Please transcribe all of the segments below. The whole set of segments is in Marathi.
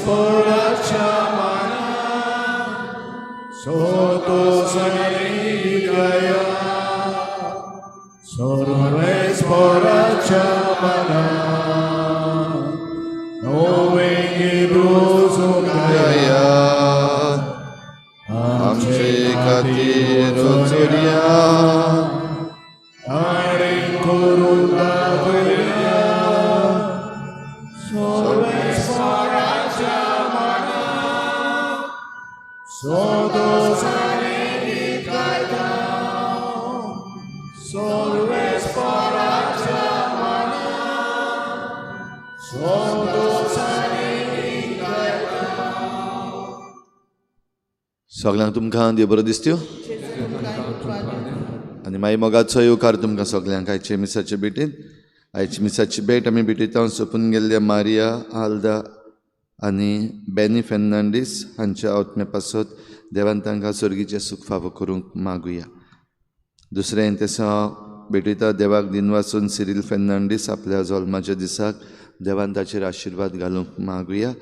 poracha mana soto sanigaya sorves poracha mana novengi bruzugaya amche katir ozuria arin kurunda vaya sorves poracha mana soto sanigaya sorves poracha mana soto sanigaya. सगळ्यांक तुमकां देव बरो दिसत्यो आनी मागीर मोगाचो येवकार तुमकां सगळ्यांक आयचे मिसाचे भेटीन. आयची मिसाची भेट आमी भेटयता सोंपून गेल्ल्या मारिया आल्दा आनी बेनी फेर्नांडीस हांच्या आत्म्या पासत देवान तांकां सर्गीचें सूख फावो करूंक मागुया. दुसरें तेसो भेटयता देवाक दिन वाचून सिरील फेर्नांडीस आपल्या जल्माच्या दिसाक देवान ताचेर आशिर्वाद घालूंक मागुया.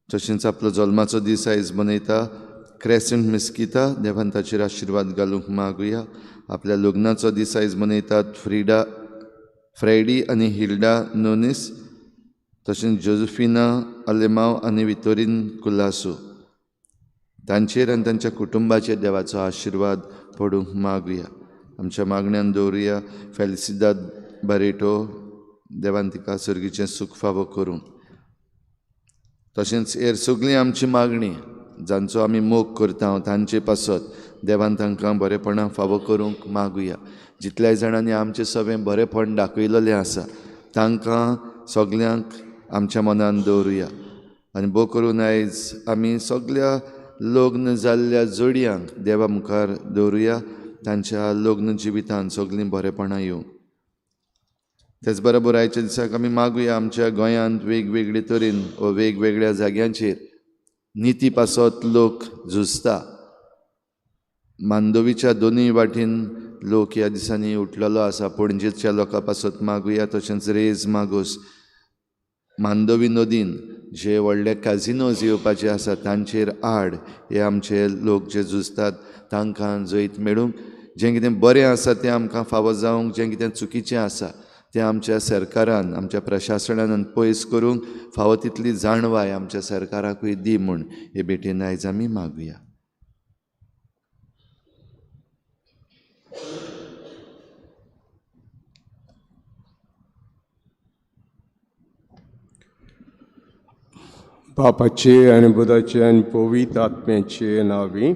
तशेंच आपलो जल्माचो दीस आयज मनयता क्रेसेंट मिस्किता देवान ताचेर आशिर्वाद घालूंक मागुया. आपल्या लग्नाचो दीस आयज मनयतात फ्रेडी आनी हिल्डा नोनीस तशेंच जोझफिना अलेमाव आनी वितोरीन कुलासो तांचेर आनी तांच्या कुटुंबाचेर देवाचो आशिर्वाद पडूंक मागुया. आमच्या मागण्यांत दवरुया फेलिसिदाद बारेटो देवान तिका सर्गीचें सूख फावो करूं. तशेंच हेर सगळीं आमची मागणी जांचो आमी मोग करता तांचे पासत देवान तांकां बरेपणां फावो करूंक मागुया. जितल्याय जाणांनी आमचें सगळें बरेपण दाखयलेलें आसा तांकां सगल्यांक आमच्या मनान दवरुया. आनी भोव करून आयज आमी सगळ्या लग्न जाल्ल्या जोडयांक देवा मुखार दवरुया. तांच्या लग्न जिवितांत सगळीं बरेपणां येवंक. तेच बरोबर आयच्या दिसाक आमी मागुया आमच्या गोंयांत वेगवेगळे तरेन वा वेगवेगळ्या जाग्यांचेर निती पासत लोक झुजता. मांडोवीच्या दोनूय वाटेन लोक ह्या दिसांनी उठलेलो आसा. पणजेच्या लोकां पासत मागुया. तशेंच रेज मागोस मांडोवी नदीन जे व्हडले कॅझिनोज येवपाचे आसा तांचेर आड हे आमचे लोक जे झुजतात तांकां जैत मेळूंक. जें कितें बरें आसा तें आमकां फावो जावंक, जें कितें चुकीचें आसा तें आमच्या सरकारान आमच्या प्रशासनान पयस करूंक फावो तितली जाणवाय आमच्या सरकाराकूय दी म्हूण हे भेटेन आयज आमी मागुया. बापाचे आनी बुदाचे आनी पवित्र आत्म्याचे नांवी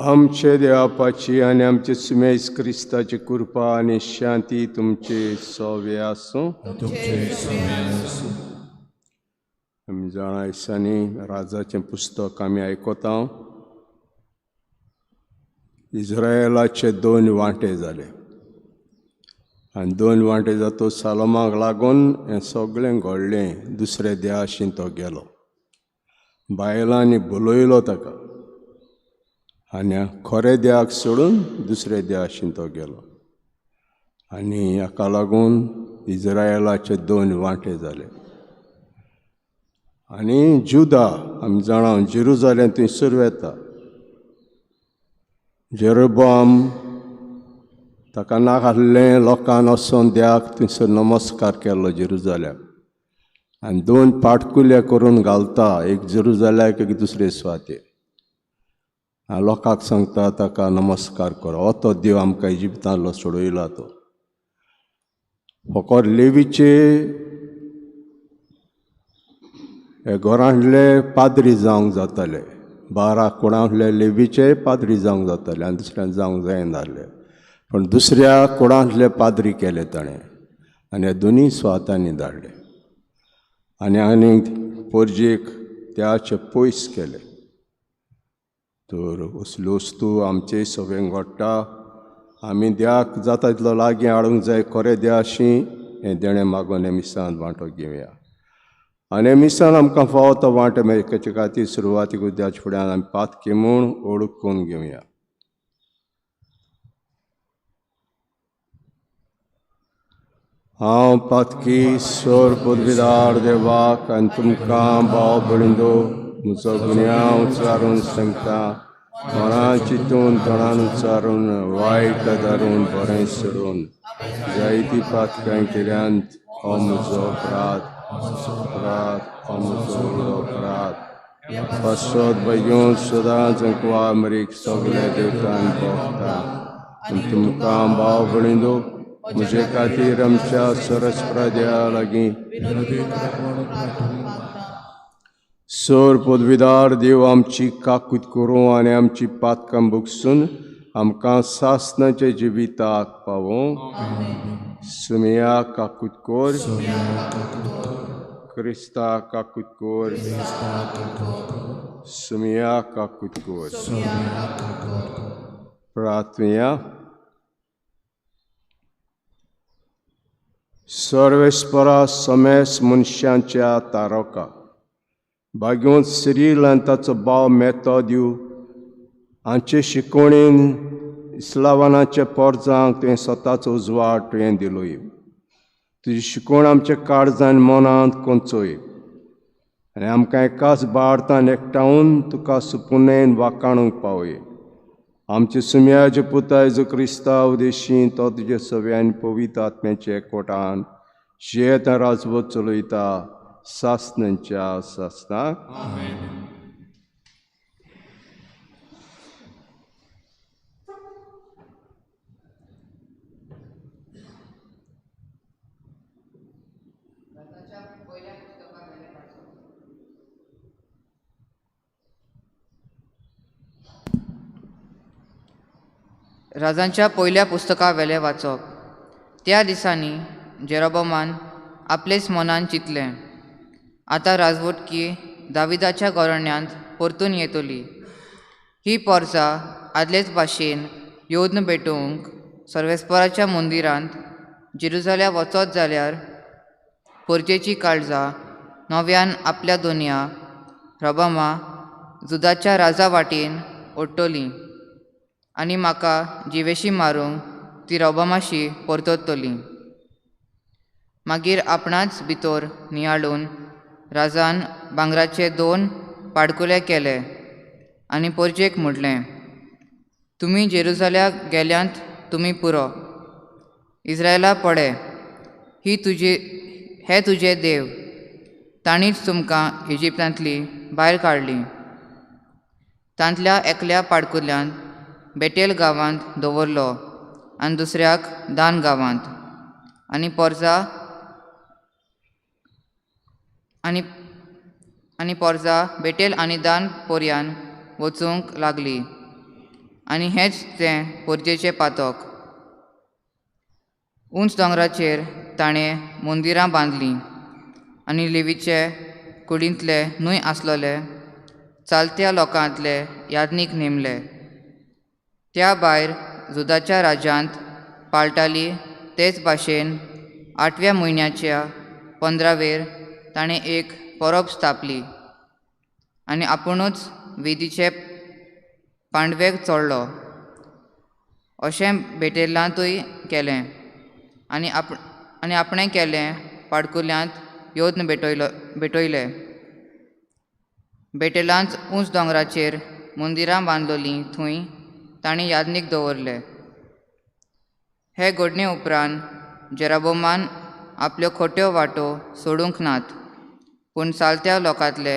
आमचे देवापाची आनी आमचे सुमेज क्रिस्ताची कृपा आनी शांती तुमचे सवे आसूं. आमी जाणा दिसांनी राजाचें पुस्तक आमी आयकता. इस्रायलाचे 2 वांटे जाले आनी 2 वांटे जातो सालोमाक लागून हें सगळें घडलें. दुसऱ्या देशांत तो गेलो, बायलांनी बोलयलो ताका आनी खरे देवाक सोडून दुसऱ्या देशांत तो गेलो. आनी हाका लागून इस्रायलाचे 2 वांटे जाले. आनी जुदा आमी जाणा जेरुजालेम थंयसर येता. जेरोबोआम ताका नाकाल्लें लोकांन वचोन देवाक थंयसर नमस्कार केलो जेरुजालेम. आनी 2 पाटकुले करून घालता, एक जेरुजाल्याक एक दुसरे सुवातेर. लोकांक सांगता ताका नमस्कार कर. हो तो देव आमकां इजिप्तांतलो सोडयला तो. फकत लेवीचे हे घरांतले पाद्री जावंक जाताले. 12 कुळांतले लेवीचे पाद्री जावंक जाताले आनी दुसऱ्यांक जावंक जायनासले. पण दुसऱ्या कुळांतले पाद्री केले ताणें आनी हे 2 सुवातांनी धाडले. आनी पोरजेक त्याचे पयस केले. तर असल्यो वस्तू आमचे सगळें घडटा. आमी देवाक जाता तितलो लागीं हाडूंक जाय. खरें देवाशी हें देणें मागून हे मिसांत वांटो घेवया. आनी हे मिसान आमकां फावो तो वांटो मेळचे खातीर सुरवातीक देवाचे फुड्यान आमी पातकी म्हूण ओळखून घेवया. हांव पातकी सोर पदवीदार देवाक आनी तुमकां भाव भयणींनो म्हजो गुन्यांव उच्चारून सांगता. मनान चिंतून तोंडान उच्चारून वायट धरून बरें सोडून जायतीं पातकां केल्यांत हो म्हजो अपराध हो म्हजो व्हडलो अपराध. पासोद बेगीन सदांच अंकवा मरीक सगळे देवतान भोगता. आनी तुमकां भाव भयणींनो म्हजे खातीर आमच्या सरस्वत्या लागीं सोर पदवीदार देव आमची काकूत करूं आनी आमची पातकां भोगसून आमकां सासणाचे जिविताक पावों. सुमिया काकूत कोर, क्रिस्ता काकूत कोर, सुमिया काकूत कोर. प्रार्थना. सर्वेस्परा समेस मनशांच्या तारका भाग्योंत सिरील आनी ताचो भाव मेथोद्यू हांचे शिकवणेन इस्लावानाच्या पोरजांक तुवें स्वताचो उजवाड तुवें दिलोय. तुजी शिकवण आमच्या काळजांत मनांत कोंचोय आनी आमकां एकाच भारतांत एकठांवन तुका सुपुनेन वाखाणूंक पावय. आमचे सुम्याचे पुताय जो क्रिस्ता उदेशी तो तुजे सव्यान पवित्र आत्म्याचे एकवटान शेत राजवत चलयता सासणांच्या सासणाक. राजांच्या पयल्या पुस्तका वेले वाचप. त्या दिसांनी जेरोबोमान आपलेच मनान चिंतलें, आतां राजवटकी दाविदाच्या घराण्यांत परतून येतली. ही पोरसां आदलेच भाशेन योद्न भेटोवंक सर्वेस्पराच्या मंदिरांत जेरुसलेम वचत जाल्यार परचेची काळजां नव्यान आपल्या दोनया रबामा जुदाच्या राजा वाटेन ओडटलीं आनी म्हाका जिवेशी मारूंक ती रबामाशी परततलीं. मागीर आपणाच भितर नियाळून राजान भांगराचे 2 पाडकुले केले आनी परजेक म्हणलें, तुमी जेरुसलेम गेल्यांत तुमी पुरो. इस्रायला पळे, हे तुजे देव. तांणीच तुमकां इजिप्तांतली भायर काडली. तांतल्या एकल्या पाडकुल्यान बेटेल गांवांत दवरलो आनी दुसऱ्याक दान गांवांत. आनी पोरजां बेटेल आनी दान पोरयान वचूंक लागली. आनी हेंच तें पोरजेचें पातक. उंच दोंगराचेर ताणें मंदिरां बांदलीं आनी लेवीचे कुडींतले न्हूय आसलोले चालत्या लोकांतले यादनीक नेमले. त्या भायर जुदाच्या राज्यांत पाळटाली तेच भाशेन 8व्या म्हयन्याच्या 15वेर ताणें एक परब स्थापली आनी आपुणूच वेदीचे पांडवेक चोडलो. अशें बेटेलांतूय केलें आनी आपणें केलें पाडकुल्यांत योद्न भेटयले. बेटेलांत उंच दोंगराचेर मंदिरां बांदलोलीं थंय ताणें यादनीक दवरले. हे घडणे उपरांत जेरोबोमान आपल्यो खोट्यो वाटो सोडूंक नात, पूण चालत्या लोकांतले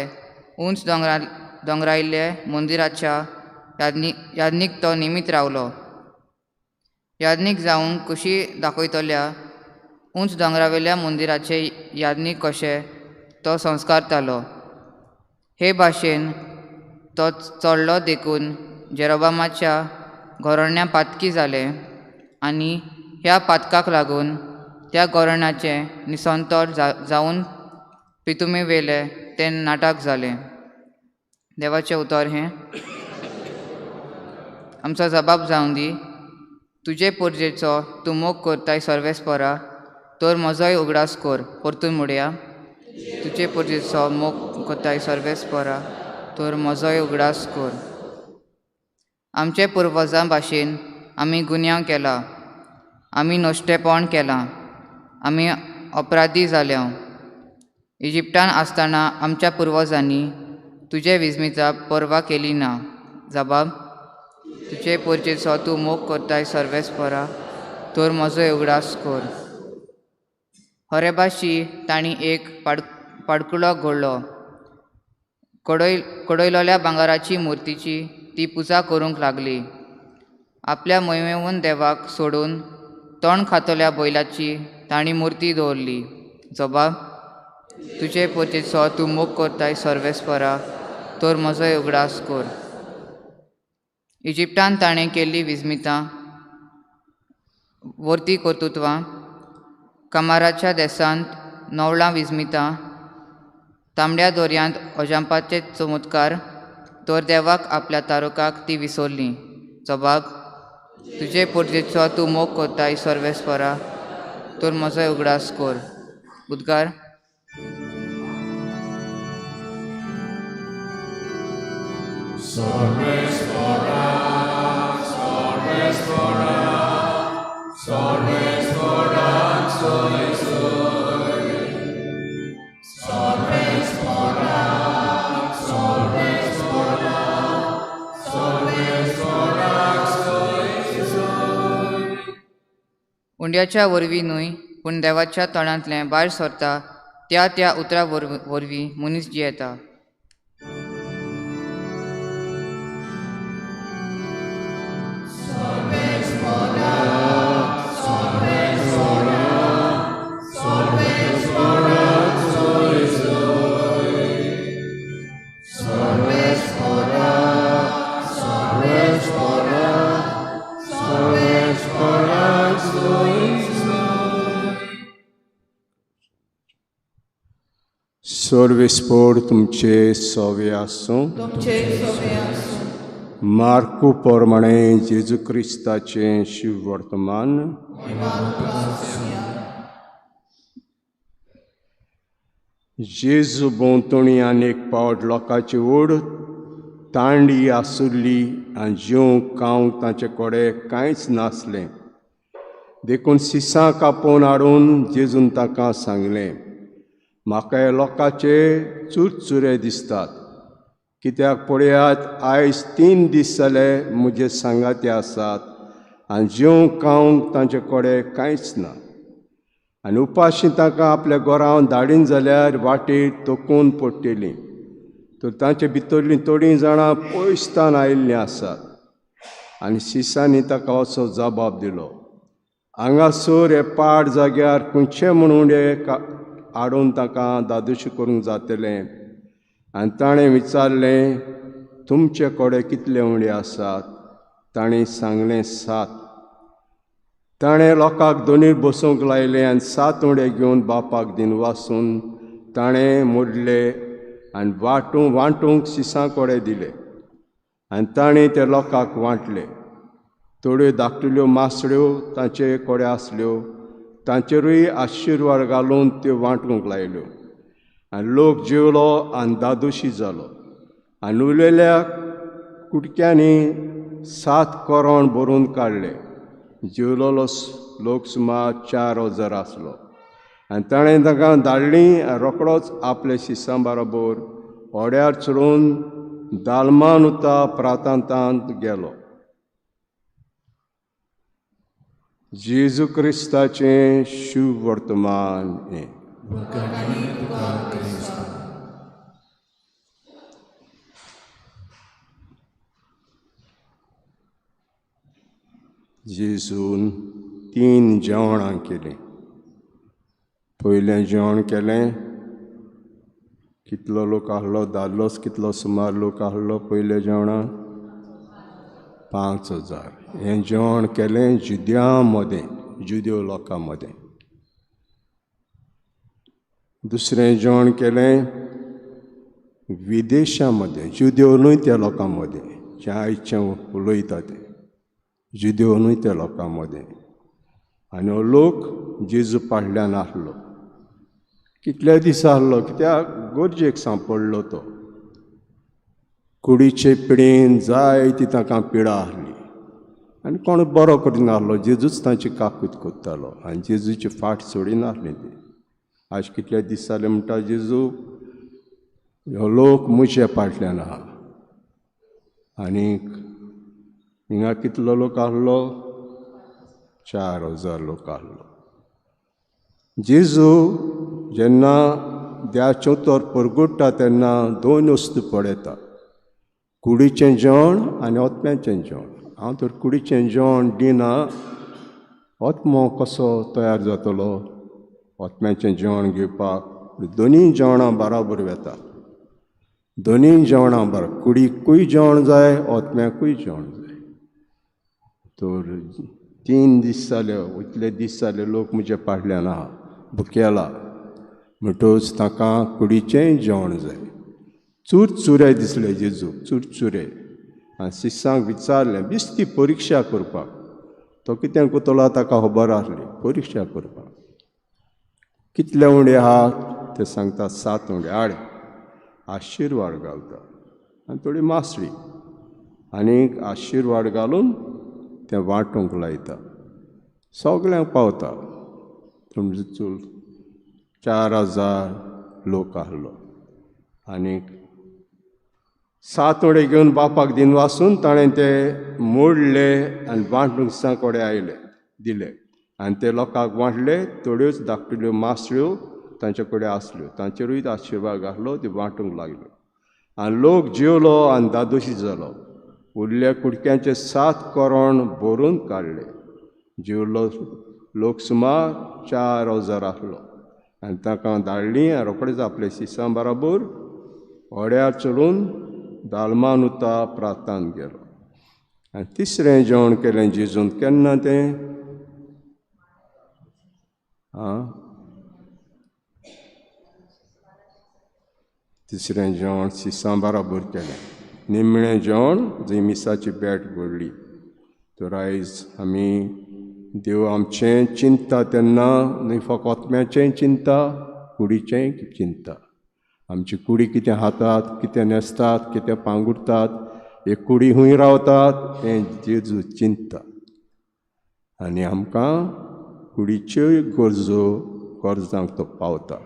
उंच दोंगरायल्ले मंदिराच्या यादनीक तो निमीत रावलो. यादनीक जावंक कशी दाखयतल्या उंच दोंगरावेल्या मंदिराचे यादनीक कशें तो संस्कारतालो. हे भाशेन तो चोडलो देखून जेरोबोमाच्या घराण्या पातकी जालें आनी ह्या पातकाक लागून त्या घराण्याचें निसंतोड जावन पितुमे वेले तें नाटक जालें. देवाचें उतर हें. आमचो जबाब जावन दी. तुजे पोरजेचो तूं मोग करताय सर्वेस्परा, तर म्हजोय उगडास कर. परतून म्हणया, तुजे पोरजेचो मोग करताय सर्वेस्परा, तर म्हजोय उगडास कर. आमचे पुर्वजां भाशेन आमी गुन्यांव केला, आमी नश्टेपण केलां आमी अपराधी जाल्यो. इजिप्टान आसतना आमच्या पुर्वजांनी तुजे विजमीचा परवा केली ना. जबाब: तुजे पोरचेचो तूं मोग करताय सर्वेस्परा, तर म्हजो उगडास कर. होरेबाशी तांणी एक पाडकुलो घडलो. कडयलोल्या भांगाराची मुर्तीची ती पुजा करूंक लागली. आपल्या मोहिमेहून देवाक सोडून तोंड खातोल्या बैलाची तांणी मुर्ती दवरली. जबाब: तुजे पोरचेचो तूं मोग करताय सर्वेस्परा, तर म्हजो उगडास कर. इजिप्टान ताणें केल्ली विजमितां वर्ती कर्तुत्वां, कामाराच्या देसांत नवळां विजमितां, तांबड्या दोर्यांत अजांपाचे चमत्कार, तर देवाक आपल्या तारुकाक ती विसरली. जबाब: तुजे पोरचेचो तूं मोग करताय सर्वेस्परा, तर म्हजो उगडास कर. उद्गार. उंड्याच्या वरवीं न्हय, पूण देवाच्या तोंडांतलें भायर सरता त्या उतरा वरवीं मनीस जियेता. सर्वेस्पोर तुमचे सोवे आसूं. मार्कू पोरमाणे जेजू क्रिस्ताचें शिव वर्तमान. जेजू भोंवतणी आनीक पावट लोकांची ओड तांडी आसुल्ली आनी जेवंक खावंक तांचे कडेन कांयच नासलें. देखून सिसां कापून हाडून जेजून ताका सांगलें, म्हाका हे लोकांचे चुरचुरे दिसतात, कित्याक पळयात आयज 3 दीस जाले म्हजे सांगाते आसात आनी जेवंक खावंक तांचे कडेन कांयच ना. आनी उपाशी ताका आपल्या घरांत धाडीन जाल्यार वाटेर तोखून पडटलीं. तर तांचे भितरलीं थोडीं जाणां पयसतान आयिल्लीं आसात. आनी सिसांनी ताका असो जबाब दिलो, हांगासर हे पाड जाग्यार खंयचे म्हूण उंडे हाडून ताका दादोशी करूंक जातलें. आनी ताणें विचारलें, तुमचे कडेन कितले उंडे आसात? ताणें सांगलें 7. ताणें लोकांक दोनीर बसूंक लायले आनी 7 उंडे घेवन बापाक दिन वासून ताणें मोडले आनी वांटूंक सिसां कडेन दिले. आनी ताणें ते लोकांक वांटले. थोड्यो धाकटुल्यो मासड्यो तांचे कडेन आसल्यो, तांचेरूय आशिर्वाद घालून त्यो वांटूंक लायल्यो. आनी लोक जेवलो आनी दादोशी जालो. आनी उरलेल्या कुडक्यांनी 7 कोरोण भरून काडले. जेवलोलो लोक सुमार 4000 आसलो. आनी ताणें ताका धाडलीं आनी रोखडोच आपले शिसां बरोबर ओड्यार चडून दालमानुता प्रांतांत गेलो. जेजू क्रिस्ताचें शुभ वर्तमान. जेजून 3 जेवणां केलीं. पयलें जेवण केलें, कितलो लोक आहलो? दादलोच कितलो सुमार लोक आहलो पयल्या जेवणाक? 5000. हें जेवण केलें जुदेव लोकां मदें. दुसरें जेवण केलें विदेशां मदें, जुदेव न्हय त्या लोकां मदें, जे आयचें उलयता ते जुदेव न्हय त्या लोकां मदें. आनी हो लोक जेजू फाटल्यान आहलो. कितले दीस आहलो? कित्याक गरजेक सांपडलो तो. कुडीचे पिडेन जायती ताका पिडा आहली आनी कोण बरो करिनासलो. जेजूच तांची काकूत कोत्तालो आनी जेजूची फाट सोडिनासली ती. आज कितले दीस जाले म्हणटा जेजू हो लोक म्हज्या फाटल्यान आहा. आनीक हिंगा कितलो लोक आहलो? 4000 लोक आहलो. जेजू जेन्ना देवाचें उतर परगुडटा तेन्ना 2 वस्तू पळयता, कुडीचें जेवण आनी ओतम्याचें जेवण. हांव तर कुडीचें जेवण दिना. ओतमो कसो तयार जातलो ओतम्याचें जेवण घेवपाक? दोनीय जेवणां बराबर वेता. दोनीय जेवणां बराबर. कुडीकूय जेवण जाय, ओतम्याकूय जेवण जाय. तर 3 दीस जाले, इतले दीस जाले लोक म्हज्या फाटल्यान आहा, भुकेला. म्हणटच ताका कुडीचेंय जेवण जाय. चुरचुरे दिसले जेजू, चुरचुरे. आनी शिसांक विचारलें बिस्ती परिक्षा करपाक. तो कितें कोतलो ताका खबर आसली, परिक्षा करपाक. कितले उंडे आहा ते सांगता, 7 उंडे. हाड, आशिर्वाद घालता आनी थोडी मासळी. आनीक आशिर्वाद घालून तें वांटूंक लायता, सगल्यांक पावता. समजून 4000 लोक आहलो. आनीक 7 उंडे घेवन बापाक दिन वासून ताणें ते मोडले आनी वांटूंक दिसां कडेन आयले, दिले. आनी ते लोकांक वांटले. थोड्योच धाकट्यो मासळ्यो तांचे कडेन आसल्यो, तांचेरूय आशिर्वाद घातलो, ती वांटूंक लागल्यो. आनी लोक जेवलो आनी दादोशी जालो. उरल्या कुडक्यांचे 7 कोरोण भरून काडले. जेवलो लोक सुमार 4000 आहलो. आनी ताका धाडलीं आनी रोखडेच आपल्या शिसां बराबर ओड्यार चडून दालमानुता प्रांतांत गेलो. आनी तिसरें जेवण केलें जेजून. केन्ना तें? तिसरें जेवण शिसां बराबर केलें. निमणें जेवण जंय मिसाची बॅट घडली. तर आयज आमी देव आमचें चिंतता तेन्ना न्हय फकत ओतम्याचेंय चिंतता, कुडीचेंय चिंतता. आमची कुडी कितें हातात, कितें न्हेसतात, कितें पांगुडतात, हे कुडी खूंय रावतात तें जेजू चिंतता. आनी आमकां कुडीच्योय गरजांक तो पावता.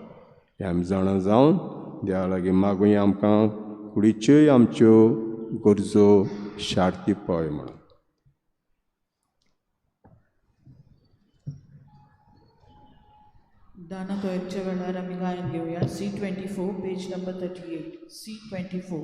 हें आमी जाणा जावन देवा लागीं मागुया आमकां कुडीच्योय आमच्यो गरजो शार्ती पळय म्हणून. दाना तोयच्या वेळार आमी गायन घेवया. C24, page number 38. C24.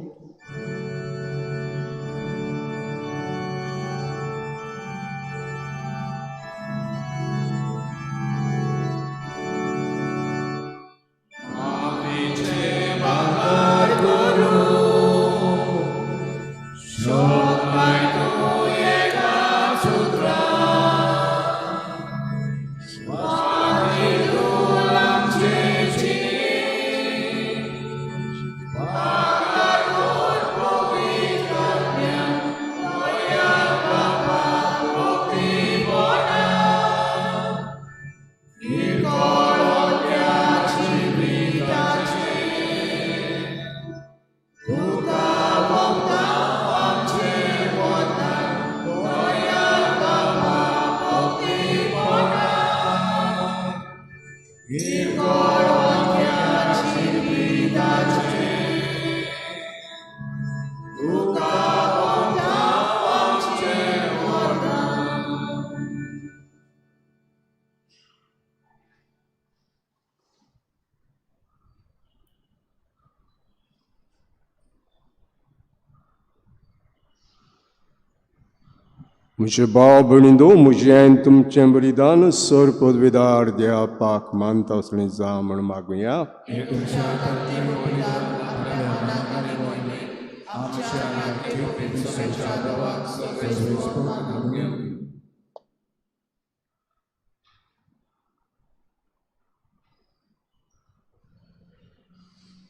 म्हजे भाव भयणींनो, म्हजें तुमचें बलिदान सर पदवीदार देवापाक मानता असलें जा म्हण मागुया.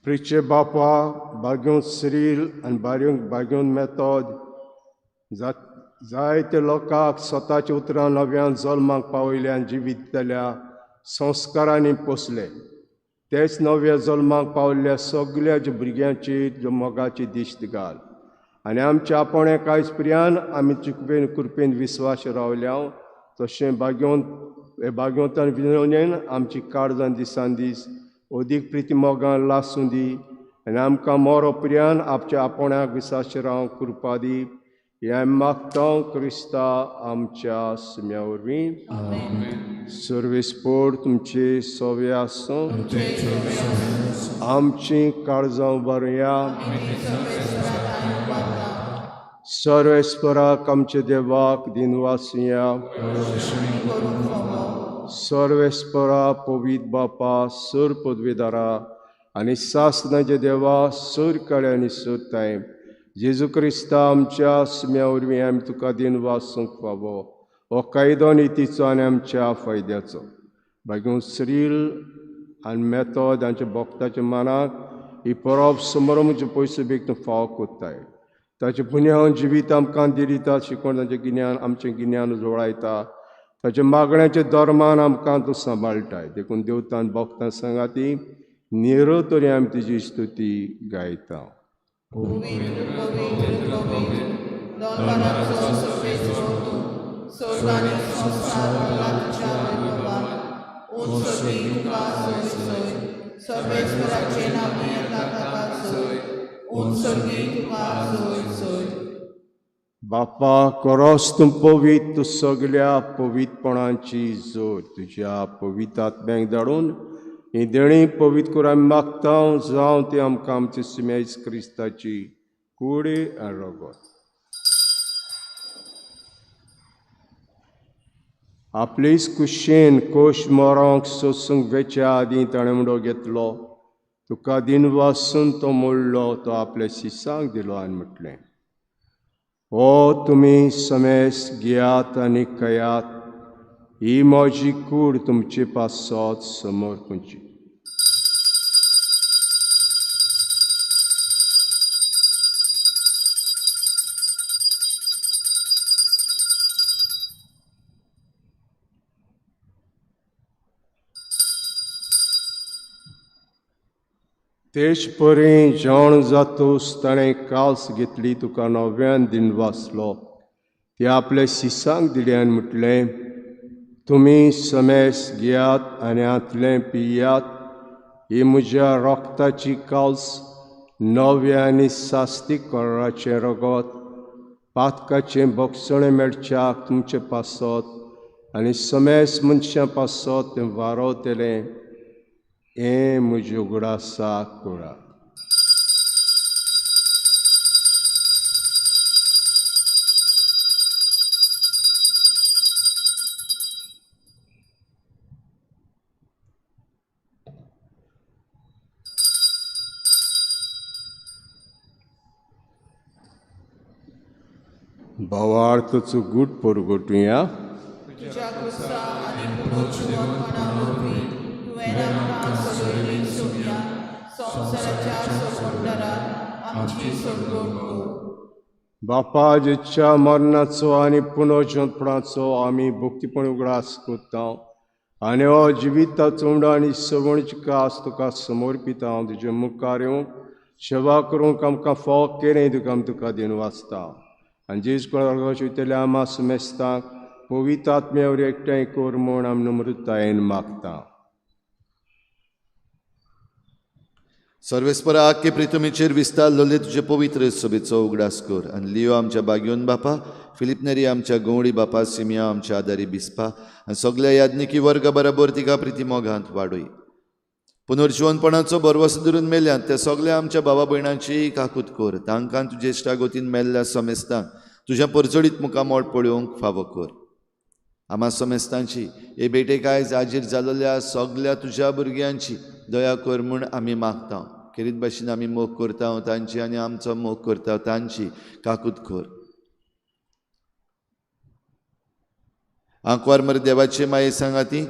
प्रिचे बापा, बाग्योन सिरील आनी बाग्योन मेथोद जायते लोकांक स्वताच्या उतरां नव्यान जल्माक पावयल्यान जिवीत जाल्या संस्कारांनी पोसले. तेच नव्या जल्माक पावल्ल्या सगळ्या भुरग्यांचेर मोगाची दिश्ट घाल. आनी आमच्या आपोण्या कांयच पर्यान आमी कृपेन विस्वास रावल्या तशें भाग्यवंतान विनवणेन आमची काळजां दिसान दीस अदीक प्रितीमोगान लासूं दी आनी आमकां मोरो पर्यान आमच्या आपोण्याक विस्वास राव कृपा दी हें मागता क्रिस्ता आमच्या सुम्या वरवीं सर्वेस्पोर तुमचे सोवे आसूं आमची काळजां बरया सर्वेस्पराक आमचे देवाक दिनवासिया सर्वेस्परा पवित्र बापा सर पदवीदारा आनी सासनाचे देवा सर कळे आनी सर ताय जेजू क्रिस्ता आमच्या सुम्या वरवीं आमी तुका दिनवासूंक फावो हो कायदो नितीचो आनी आमच्या फायद्याचो भाग्यूं श्रील आनी मेथोद हांच्या भक्ताच्या मनाक ही परब समोर म्हजे पयसो बेगीन फाव कोत्ताय ताचे पुण्यान जिवीत आमकां दिता शिकोवन ताचें गिन्यान आमचें गिन्यान जोडायता ताचे मागण्याचे धर्मान आमकां तूं सांबाळटाय देखून देवतान भक्तां सांगाती निरो तरी आमी तुजी स्तुती गायता बापा करोस तूं पवित्र सगळ्या पवित्रपणाची जोड तुज्या पवित्र आत्म्याक धाडून ही देणी पवित्र करून आमी मागता जावं ती आमकां आमचे सुमेज क्रिस्ताची कूड आनी रगत आपलीच कुशीन कोश मोरोंक सोसूंक वेच्या आदीं ताणें म्हणो घेतलो तुका दिनवासून तो मोडलो तो आपल्या शिसांक दिलो आनी म्हटलें हो तुमी समेस घेयात आनी कयात ही म्हजी कूड तुमचे पासत समोर खंयची तेच परी जेवण जातूस ताणें काल्स घेतली तुका नव्यान दिनवासलो ती आपल्या शिसांक दिली आनी म्हटलें तुमी समेस घेयात आनी आतलें पियात ही म्हज्या रोगताची काल्स नवे आनी सास्तीक कराचें रगत पातकाचें भक्षण मेळच्याक तुमचे पासत आनी समेस मनशां पासत तें वारोतलें हें म्हज्या उगडासा कुळा भावार्थचो गूट परगोटुया तुझ्या कुस्ता आणि पुरोचिवपणा वरवीं तुवें आमकां सगळीं सोडल्या संवसाराच्या सोडवंडरांत आमची सोडवण कर बापा जेच्या मरणाचो आनी पुनर्जन्मपणाचो आमी भक्तीपण उगडास करता आनी हो जिविताचो उंडो आनी सवणीची कास तुका समर्पिता हांव तुजे मुखार येवंक सेवा करूंक आमकां फोग केलें तुका आमी तुका दिन वाचता आनी जेज वयतल्या आमा सुमेस्तांक पवित्र आत्म्यावर एकठांय कर म्हूण आमी नम्रतायेन मागता सर्वेस्परा आख्खे प्रितुमेचेर विस्तारलोले तुजे पवित्र सभेचो उगडास कर आनी लियो आमच्या बागयोन बापा फिलिप नेरी आमच्या गवळी बापा सिमिया आमच्या आदारी बिस्पा आनी सगळ्या याज्ञिकी वर्ग बरोबर तिका प्रिती मोगांत वाडय पुनर्जीवनपणाचो बरवस धरून मेल्यांत त्या सगळ्या आमच्या भावा भयणांची काकूत कर तांकां तुजे इश्टागोतीन मेल्ल्या समेस्तांक तुज्या परचडीत मुखार मोड पळोवंक फावो कर आमा समेस्तांची हे बेटेक आयज हाजीर जाल्ल्या सगळ्या तुज्या भुरग्यांची दया कर म्हूण आमी मागता खेरीत भाशेन आमी मोग करता तांची आनी आमचो मोग करता तांची काकूत कर आंकवार मरे देवाचे माये सांगाती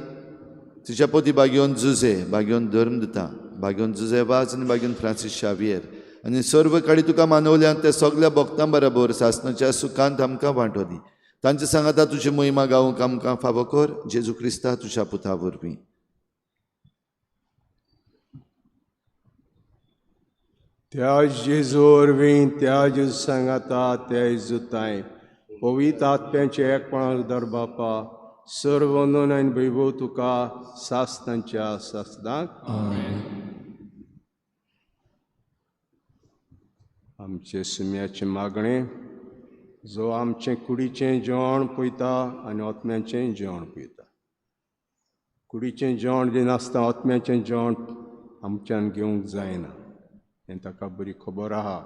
तुज्या पोती बागयोन जुजे बागयोन धर्म दिता बागयोन जुजे वाज आनी बागयोन फ्रांसीस शावियर आनी सर्व काडी तुका मानवल्यांत त्या सगळ्या भक्तां बरोबर सासणाच्या सुखांत आमकां वांटो दी तांचे सांगाता तुजी मोहिमा गावूंक आमकां फावो कर जेजू क्रिस्ता तुज्या पुता वरवीं त्या जेजू वरवीं त्या जेजू सांगाता त्या इजुताय पवित्र आत्म्याचे एकपणान उदार बापा सर्व वंदन आनी वैभव तुका सासनांच्या सासनाक आमचे सुम्याचे मागणे जो आमचे कुडीचें जेवण पयता आनी आत्म्याचें जेवण पयता कुडीचें जेवण दिनासतना आत्म्याचें जेवण आमच्यान घेवंक जायना हें ताका बरी खबर आहा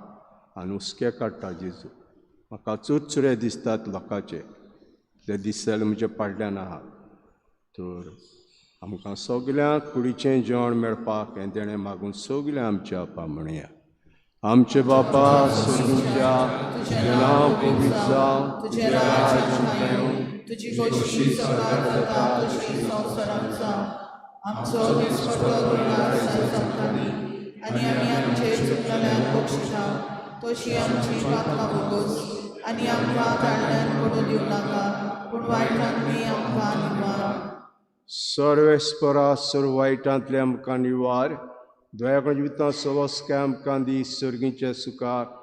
आनी हुस्के काडटा जेजू म्हाका चुरचुरे दिसतात लोकांचे ते दिसले म्हजे पाडल्यान आहा तर आमकां सगल्यांक कुडीचें जेवण मेळपाक हें तेणें मागून सगळें आमच्या आपा म्हणया आमचे बापा स्वर्गीच्या तुजें नांव पवित्र जावं तुजें राज्य येवं तुजी गोष्टी सकाळ जाता तशी संवसारांत जावं आमचो दिसपटो आनी आमी आमचे चुकलेल्यांक बक्षिसा तशी आमची पातकां भोगोस आनी आमकां काडल्यान पडू दिवं नाका पूण वायटांतली आमकां निवार सर्वेस्परा सर्व वायटांतले आमकां निवार दयाकडे जिवितां सवस्के आमकां दी सर्गीच्या सुखाक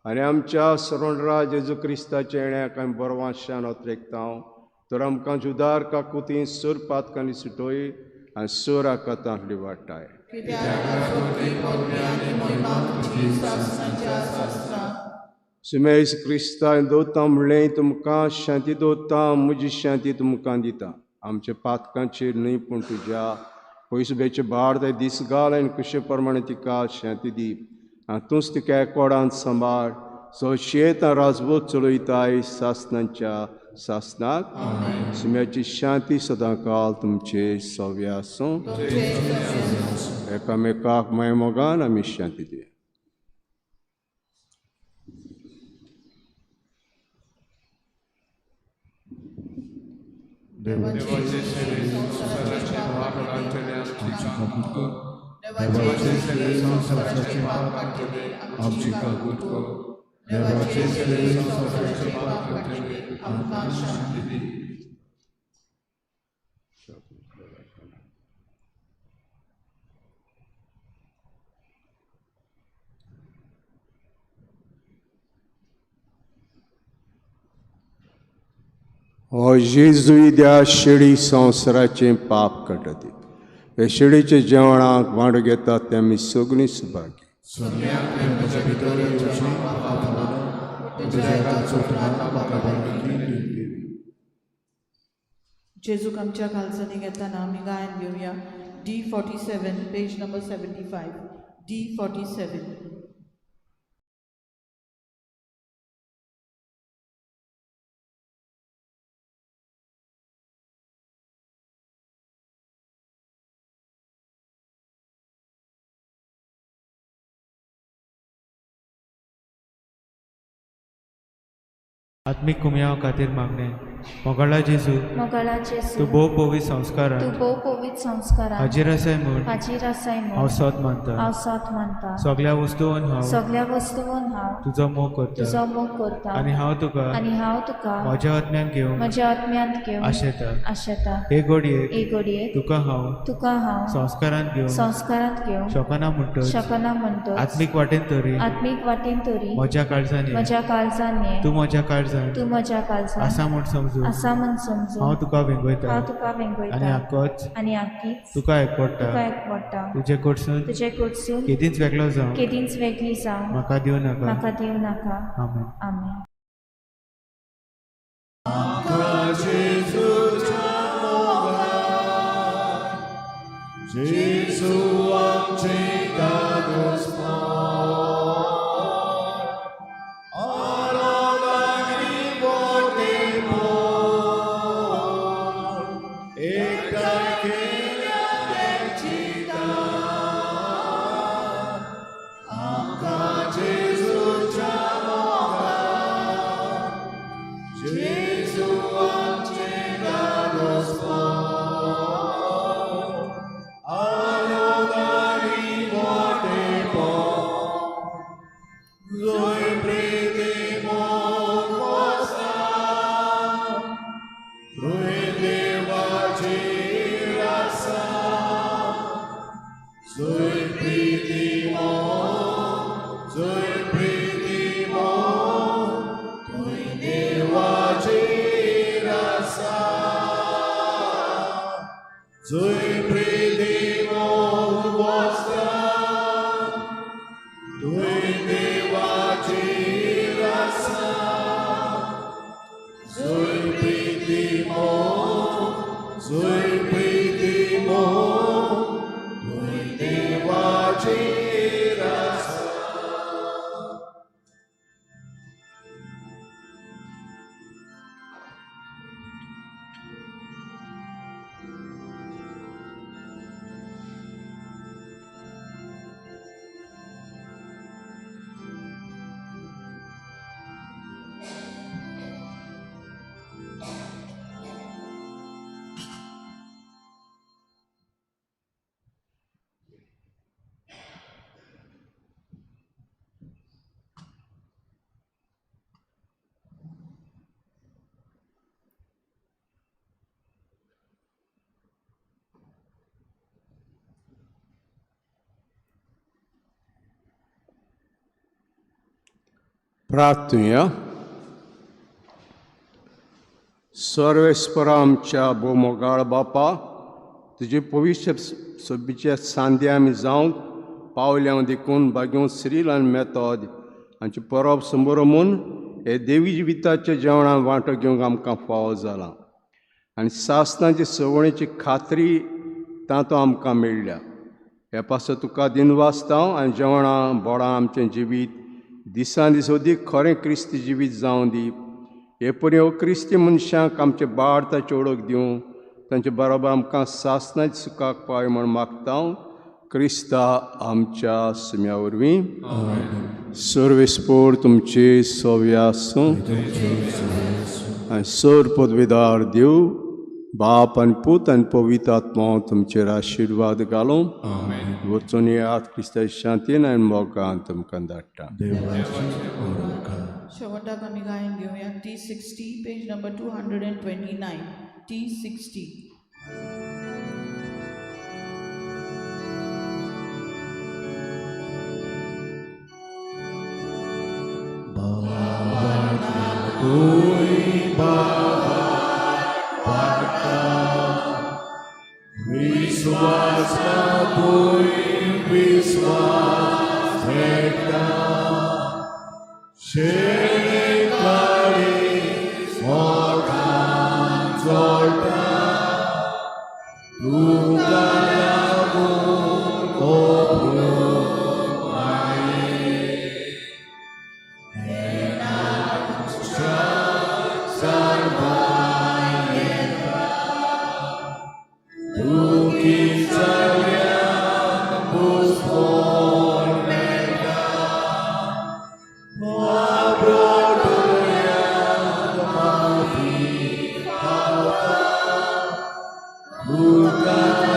आनी आमच्या सरोंडरा जेजू क्रिस्ताच्या येण्याक आमी बरवाशान ओतरेकता तर आमकां जुदार काकुती सूर पातकांनी सुटोय आनी सूर आकातांतली वाटाय सुमेश क्रिस्ता दोता म्हणलें तुमकां शांती दोता म्हजी शांती तुमकां दिता आमच्या पातकांचेर न्हय पूण तुज्या पयसुबेचे भार ते दीस घाल आनी कशे प्रमाणे तिका शांती दी आनी तूंच तिका एकोडांत सांबाळ सो शेत राजभोग चलयताय सासनांच्या सासनाक सुम्याची शांती सदां काल तुमचे सव्या आसूं एकामेकाक मायमोगान आमी शांती दिया देवाचे सेवे संसाराचे पाप काढले आमची काकूट कर देवाचे सेवे संसाराचे पाप काढले आमकां शांती दी हो जेजू द्या शेळी संवसाराचें पाप काडटा हे शेळीचे जेवणाक वांट घेतात ते आमी सगळीं सुभागी जेजूक आमच्या खालसांनी घेताना आमी गायन घेवया D47 पेज नंबर 75 D47 आत्मिक कुमयां खातीर मागणे मोगाळा जेजू तूं भोव पवित्र संस्कारां हाजीर आसाय म्हूण हांव सत मानता सगळ्या वस्तूंन हांव तुजो मोग करता आनी हांव तुका म्हज्या आत्म्यान घेवन आशेता हे घडयेक तुका हांव संस्कारांत घेवन शोकना म्हणटच आत्मीक वाटेन तरी म्हज्या काळजांनी तूं म्हज्या काळजांत आसा म्हूण समजून हांव तुका वेंगयता आनी आख्खीच तुका एकवडटा तुजे कडसून केदींच वेगळी जावं म्हाका दिवं नाका आमेन जेजू आमचे दादोस Zui pridimo vostra, Tui devaci rasa, Zui pridimo, Tui devaci rasa. प्रार्थूया. सर्वेस्परा आमच्या बोमोगाळ बापा, तुजे पवित्र सोबीच्या सांद्या आमी जावंक पावल्या देखून बाग्यो श्रील आनी मेतोद हांचे परब समोरमून हे देवी जिविताच्या जेवणां वांटो घेवंक आमकां फावो जाला आनी सासणाचे सवणीची खात्री तातूं आमकां मेळ्ळ्या. हे पासो तुका दिनवासतां आनी जेवणां बोडां आमचें जिवीत दिसान दीस अदीक खरें क्रिस्ती जिवीत जावं दी. हे पर्यो क्रिस्ती मनशांक आमचे बाळताची ओळख दिवं तांचे बरोबर आमकां सासणाच्या सुखाक पावय म्हूण मागता. क्रिस्ता आमच्या सुम्या वरवीं सर्वेस्पोर तुमची सोव्या आसूं आनी सर पदवीदार देव बाप आनी पूत आनी पवित्र आत्मा तुमचेर आशिर्वाद घालूं. वचून येयात क्रिस्ताची शांतीन आनी मोगान तुमकां धाडटा. शेवटाक आमी गायन घेवया T60 page number 229 T60. Viswas Tui viswas Vekta Shekari Morgan Zolta Tugalagun Obru Mai Enak Sarvayendra Tukizalian Puspon Mega Mabrodoyan Mafi Hava Bukan